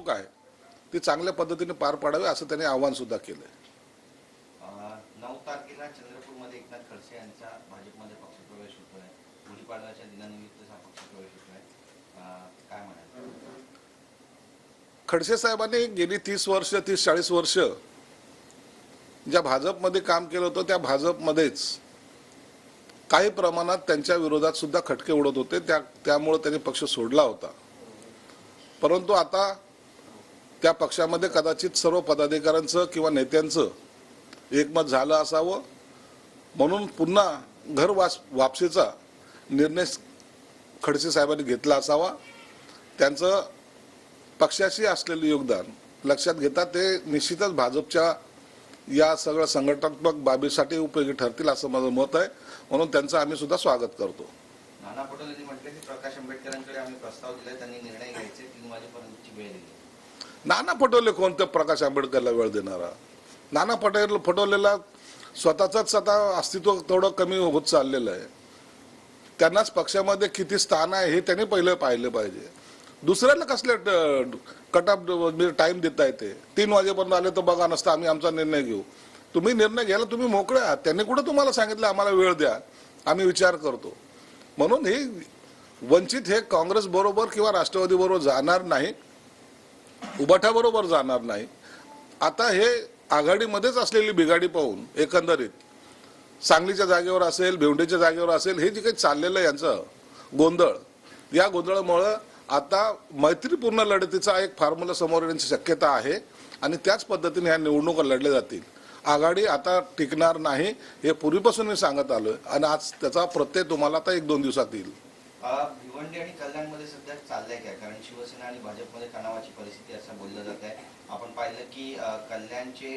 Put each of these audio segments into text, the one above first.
निवडणूक आहे ती चांगल्या पद्धतीने पार पाडावी असं त्यांनी आवाहन सुद्धा केलं. 9 तारखेला चंद्रपूरमध्ये एकनाथ खडसे यांचा भाजपमध्ये पक्षप्रवेश होतोय. गुढीपाडव्याच्या दिनानिमित्त हा पक्षप्रवेश होतोय. काय म्हणाल? खडसे साहेबांनी गेली 30-40 वर्ष ज्या भाजपमध्ये काम केलं होतं त्या भाजपमध्येच काही प्रमाणात त्यांच्या विरोधात सुद्धा खटके उडत होते. त्यामुळे त्यांनी पक्ष सोडला होता. परंतु आता त्या पक्षामध्ये कदाचित सर्व पदाधिकाऱ्यांचं किंवा नेत्यांचं एकमत झालं असावं म्हणून पुन्हा घर वापसीचा निर्णय खडसे साहेबांनी घेतला असावा. त्यांचं पक्षाशी असलेलं योगदान लक्षात घेता ते निश्चितच भाजपच्या या सगळ्या संघटनात्मक बाबीसाठी उपयोगी ठरतील असं माझं मत आहे. म्हणून त्यांचं आम्ही सुद्धा स्वागत करतो. नाना पटोले यांनी म्हटलं की प्रकाश आंबेडकरांकडे आम्ही प्रस्ताव दिलाय, त्यांनी निर्णय घ्यायचे, 3 वाजेपर्यंतची वेळ दिली. नाना पटोले कोणत्या प्रकाश आंबेडकरला वेळ देणारा? नाना पटोलेला स्वतःच आता अस्तित्व थोडं कमी होत चाललेलं आहे. त्यांनाच पक्षामध्ये किती स्थान आहे हे त्यांनी पहिलं पाहिलं पाहिजे. दुसऱ्याला कसले कट ऑफ टाइम देता येते? 3 वाजेपर्यंत आले तर बघा नसता आम्ही आमचा निर्णय घेऊ. तुम्ही निर्णय घ्यायला तुम्ही मोकळे आहात. त्यांनी कुठं तुम्हाला सांगितलं आम्हाला वेळ द्या आम्ही विचार करतो? म्हणून हे वंचित हे काँग्रेस बरोबर किंवा राष्ट्रवादी बरोबर जाणार नाही, उबाठा बरोबर जाणार नाही. आता हे आघाडीमध्येच असलेली बिघाडी पाहून एकंदरीत सांगलीच्या जागेवर असेल, भिवंडीच्या जागेवर असेल, हे जे काही चाललेलं आहे यांचं गोंधळ, या गोंधळामुळं आता मैत्रीपूर्ण लढतीचा एक फॉर्म्युला समोर येण्याची शक्यता आहे आणि त्याच पद्धतीने ह्या निवडणुका लढल्या जातील. आघाडी आता टिकणार नाही हे पूर्वीपासून मी सांगत आलोय आणि आज त्याचा प्रत्यय तुम्हाला आता 1-2 दिवसात येईल. भिवंडी आणि कल्याणमध्ये सध्या चाललंय काय? कारण शिवसेना आणि भाजपमध्ये तणावाची परिस्थिती असं बोललं जात आहे. आपण पाहिलं की कल्याणचे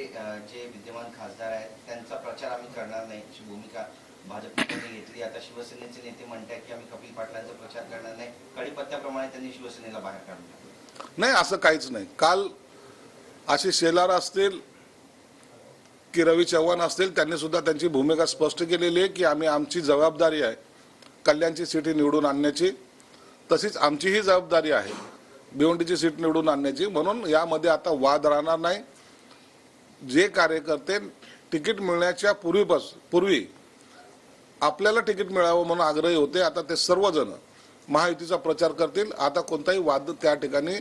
जे विद्यमान खासदार आहेत त्यांचा प्रचार आम्ही करणार नाही अशी भूमिका भाजपने घेतली. आता शिवसेनेचे नेते म्हणतात की आम्ही कपिल पाटलांचा प्रचार करणार नाही. कडीपत्त्याप्रमाणे त्यांनी शिवसेनेला बाहेर काढलं. नाही, असं काहीच नाही. काल आशिष शेलार असतील की रवी चव्हाण असतील त्यांनी सुद्धा त्यांची भूमिका स्पष्ट केलेली आहे की आमची जबाबदारी आहे कल्याणची सीट निवडून आणण्याची, तशीच आमचीही जबाबदारी आहे भिवंडीची सीट निवडून आणण्याची. म्हणून यामध्ये आता वाद राहणार नाही. जे कार्यकर्ते तिकीट मिळण्याच्या पूर्वी आपल्याला तिकीट मिळावं म्हणून आग्रही होते, आता ते सर्वजण महायुतीचा प्रचार करतील. आता कोणताही वाद त्या ठिकाणी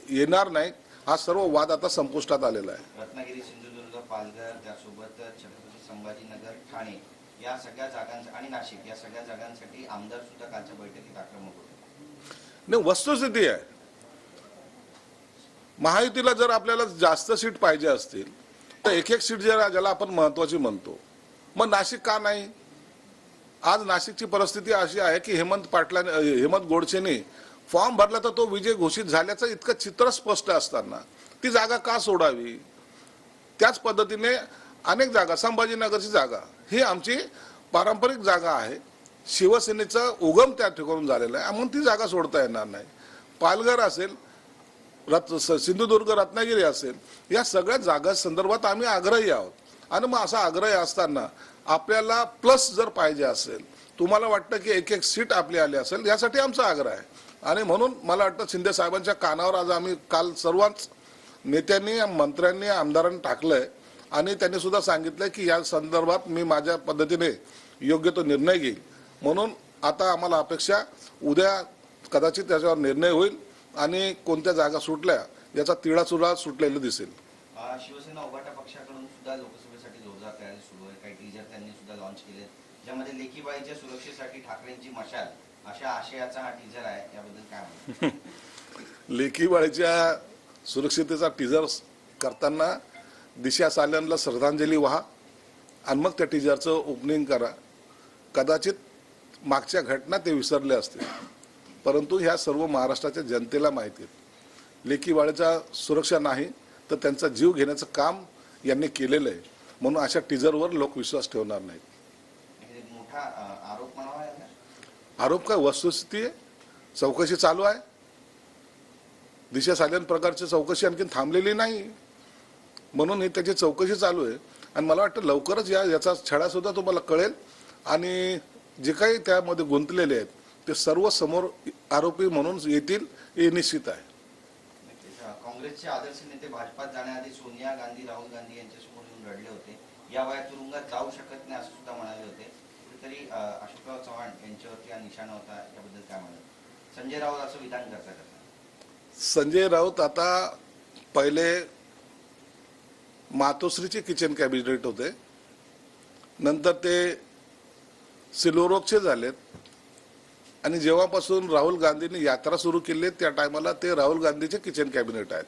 येणार नाही. हा सर्व वाद आता संपुष्टात आलेला आहे. रत्नागिरी, सिंधुदुर्ग, पालघर, त्यासोबत छत्रपती संभाजीनगर, ठाणे या सगळ्या जागांसाठी आणि नाशिक या सगळ्या जागांसाठी आमदार सुद्धा कालच्या बैठकीत आक्रमक होते. नाही, वस्तुस्थिती आहे. महायुतीला जर आपल्याला जास्त सीट पाहिजे असतील तर एक सीट ज्याला आपण महत्वाची म्हणतो, मग नाशिक का नाही? आज नाशिकची परिस्थिती अशी आहे की हेमंत गोडसेने फॉर्म भरला तर तो विजय घोषित झाल्याचं इतकं चित्र स्पष्ट असताना ती जागा का सोडावी? त्याच पद्धतीने अनेक जागा, संभाजीनगरची जागा ही आमची पारंपरिक जागा आहे, शिवसेनेचा उगम त्या ठिकाणून झालेला आहे, म्हणून ती जागा सोडता येणार नाही. पालघर असेल, सिंधुदुर्ग, रत्नागिरी असेल, या सगळ्या जागा संदर्भात आम्ही आग्रही आहोत. आणि मग असा आग्रही असताना आपल्याला प्लस जर पाहिजे असेल, तुम्हाला वाटतं की एक सीट आपली आली असेल, यासाठी आमचा आग्रह आहे. आणि म्हणून मला वाटतं शिंदे साहेबांच्या कानावर आज आम्ही काल सर्वांच नेत्यांनी, मंत्र्यांनी, आमदारांनी टाकलंय आणि त्यांनी सुद्धा सांगितलंय की या संदर्भात मी माझ्या पद्धतीने योग्य तो निर्णय घेईल. म्हणून आता आम्हाला अपेक्षा उद्या कदाचित त्याच्यावर निर्णय होईल आणि कोणत्या जागा सुटल्या याचा तिळाचुळा सुटलेला दिसेल. शिवसेना उभाटा पक्षाकडून सुद्धा लोकसभेसाठी जोरदार तयारी सुरू आहे. काही टीजर त्यांनी सुद्धा लॉन्च केले, ज्यामध्ये लेकीबाईच्या सुरक्षेसाठी ठाकरेंची मशाल अशा आशयाचा हा टीजर आहे. याबद्दल काय म्हणतो? लेकीबाळीच्या सुरक्षितेचा टीजर करताना दिशा साल्यांना श्रद्धांजली व्हा आणि मग त्या टीजरचं ओपनिंग करा. कदाचित मागच्या घटना ते विसरले असतील, परंतु ह्या सर्व महाराष्ट्राच्या जनतेला माहिती आहे लेकीबाळीच्या सुरक्षा नाही तर त्यांचा जीव घेण्याचं काम यांनी केलेलं आहे. म्हणून अशा टीजरवर लोक विश्वास ठेवणार नाहीत. मोठा आरोप म्हणावा. आरोप काय, वस्तुस्थिती आहे, चौकशी चालू आहे. दिशा साल्यन प्रकारची चौकशी आणखी थांबलेली नाही, म्हणून ही त्याची चौकशी चालू आहे. आणि मला वाटतं लवकरच याचा छडा सुद्धा तुम्हाला कळेल आणि जे काही त्यामध्ये गुंतलेले आहेत ते सर्व समोर आरोपी म्हणून येतील हे निश्चित आहे. काँग्रेसचे आदर्श नेते भाजपात जाण्याआधी सोनिया गांधी राहुल गांधी यांच्यासमोर येऊन रडले होते. या वयात तुरुंगात जाऊ शकत नाही असं सुद्धा म्हणाले होते. कुठेतरी अशोकराव चव्हाण यांच्यावरती हा निशाणा होता. याबद्दल काय म्हणत? संजय राऊत असं विधान करतात. संजय राऊत आता पहिले मातोश्रीचे किचन कॅबिनेट होते, नंतर ते सिल्व्हरओकचे झालेत, आणि जेव्हापासून राहुल गांधींनी यात्रा सुरू केली त्या टायमाला ते राहुल गांधीचे किचन कॅबिनेट आहेत.